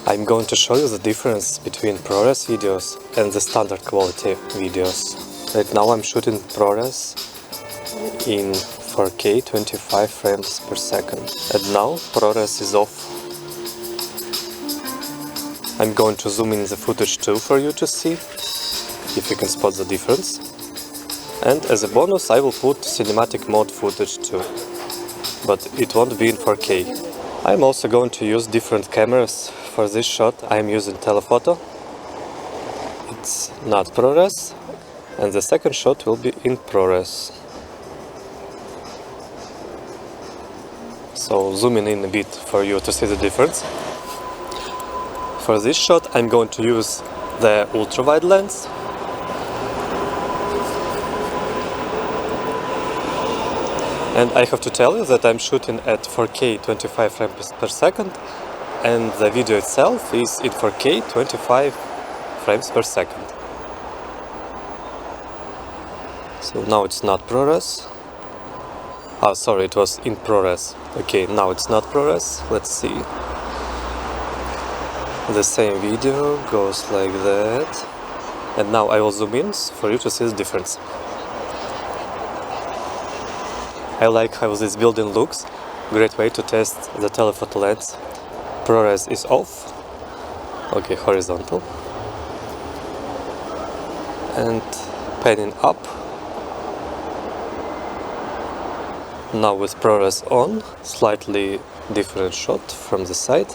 I'm going to show you the difference between ProRes videos and the standard quality videos. Right now I'm shooting ProRes in 4K 25 frames per second. And now ProRes is off. I'm going to zoom in the footage too for you to see if you can spot the difference. And as a bonus I will put cinematic mode footage too, but it won't be in 4K. I'm also going to use different cameras. For this shot I'm using Telephoto. It's not ProRes, and the second shot will be in ProRes. So zooming in a bit for you to see the difference. For this shot I'm going to use the ultrawide lens. And I have to tell you that I'm shooting at 4K 25 frames per second, and the video itself is in 4K 25 frames per second. So now it's not ProRes. Oh, sorry, it was in ProRes. Okay, now it's not ProRes. Let's see. The same video goes like that. And now I will zoom in for you to see the difference. I like how this building looks. Great way to test the telephoto lens. ProRes is off. Okay, horizontal. And panning up. Now with ProRes on, slightly different shot from the side.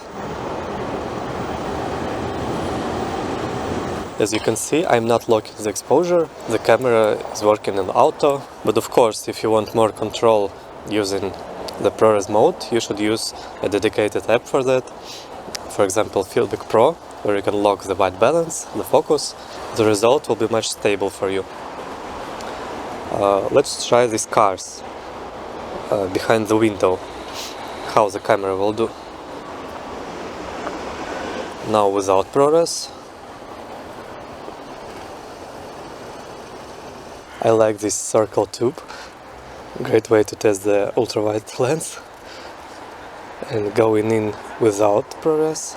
As you can see, I'm not locking the exposure. The camera is working in auto, but of course, if you want more control using the ProRes mode, you should use a dedicated app for that. For example, Filmic Pro, where you can lock the white balance, the focus. The result will be much stable for you. Let's try these cars behind the window, how the camera will do. Now without ProRes. I like this circle tube. Great way to test the ultrawide lens. And going in without ProRes.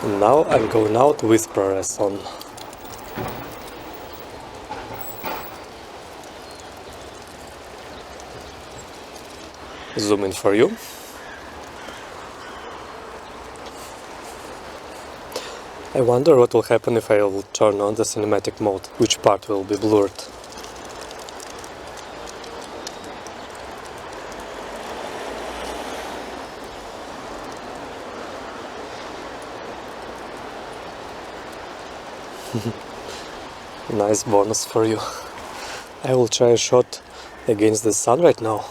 And now I'm going out with ProRes on. Zoom in for you. I wonder what will happen if I will turn on the cinematic mode, which part will be blurred. Nice bonus for you. I will try a shot against the sun right now.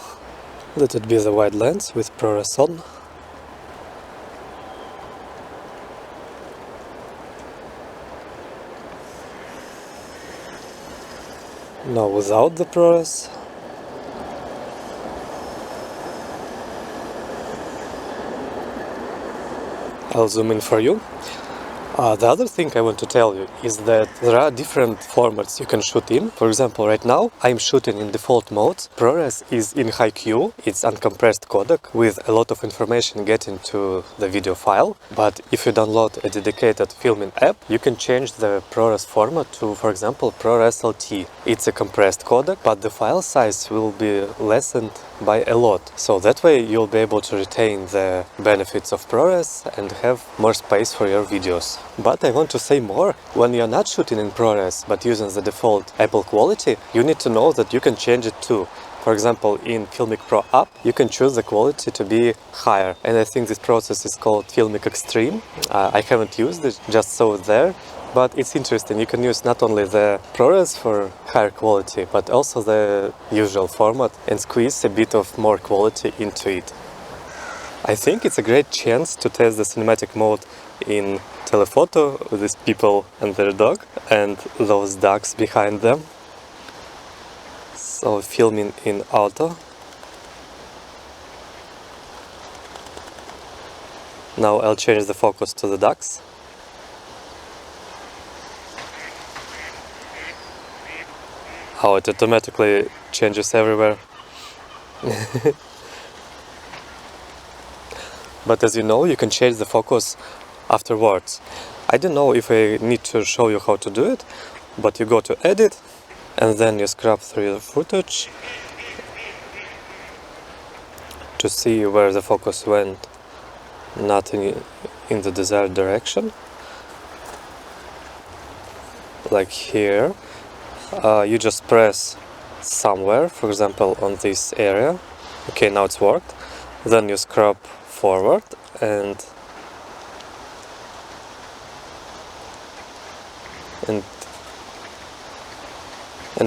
Let it be the wide lens with ProRes on. Now without the ProRes. I'll zoom in for you. The other thing I want to tell you is that there are different formats you can shoot in. For example, right now I'm shooting in default mode. ProRes is in high-Q, it's uncompressed codec with a lot of information getting to the video file. But if you download a dedicated filming app, you can change the ProRes format to, for example, ProRes LT. It's a compressed codec, but the file size will be lessened by a lot. So that way you'll be able to retain the benefits of ProRes and have more space for your videos. But I want to say more. When you're not shooting in ProRes but using the default Apple quality, you need to know that you can change it too. For example, in Filmic Pro app, you can choose the quality to be higher. And I think this process is called Filmic Extreme. I haven't used it, just saw it there. But it's interesting, you can use not only the ProRes for higher quality, but also the usual format and squeeze a bit of more quality into it. I think it's a great chance to test the cinematic mode in Telephoto with these people and their dog and those ducks behind them. So filming in auto. Now I'll change the focus to the ducks. Oh, it automatically changes everywhere. but as you know, you can change the focus afterwards. I don't know if I need to show you how to do it, but you go to edit and then you scrub through your footage to see where the focus went, not in the desired direction. Like here, you just press somewhere, for example on this area. Okay, now it's worked. Then you scrub forward and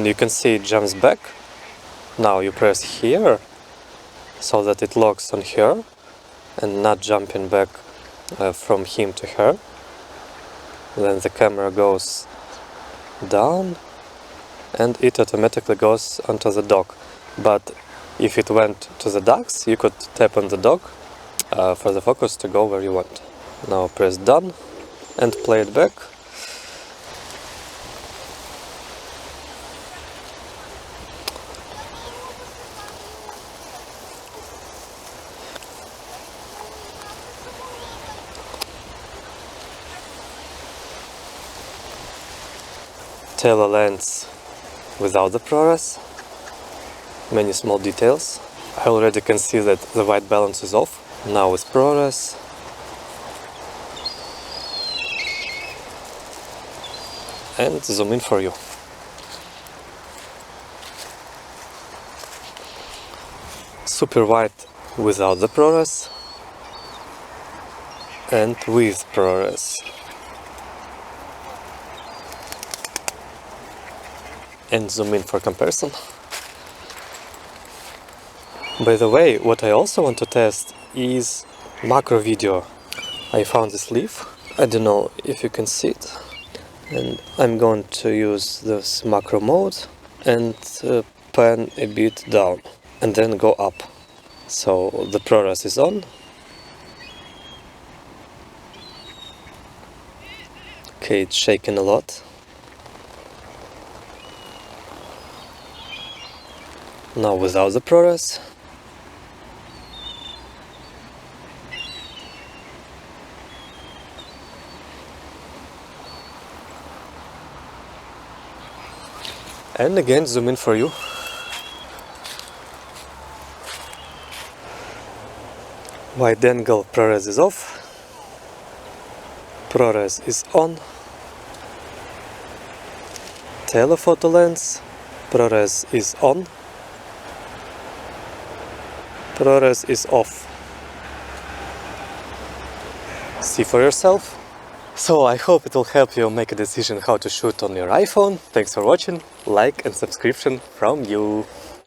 you can see it jumps back. Now you press here so that it locks on her and not jumping back from him to her. Then the camera goes down and it automatically goes onto the dog. But if it went to the ducks, you could tap on the dog for the focus to go where you want. Now press done and play it back. Tele lens without the ProRes, many small details. I already can see that the white balance is off. Now with ProRes, and zoom in for you. Superwide without the ProRes and with ProRes. And zoom in for comparison. By the way, what I also want to test is macro video. I found this leaf, I don't know if you can see it, and I'm going to use this macro mode and pan a bit down and then go up. So the ProRes is on. Okay, it's shaking a lot. Now without the ProRes. And again zoom in for you. Wide angle ProRes is off. ProRes is on. Telephoto lens, ProRes is on. ProRes is off. See for yourself. So I hope it will help you make a decision how to shoot on your iPhone. Thanks for watching. Like and subscription from you.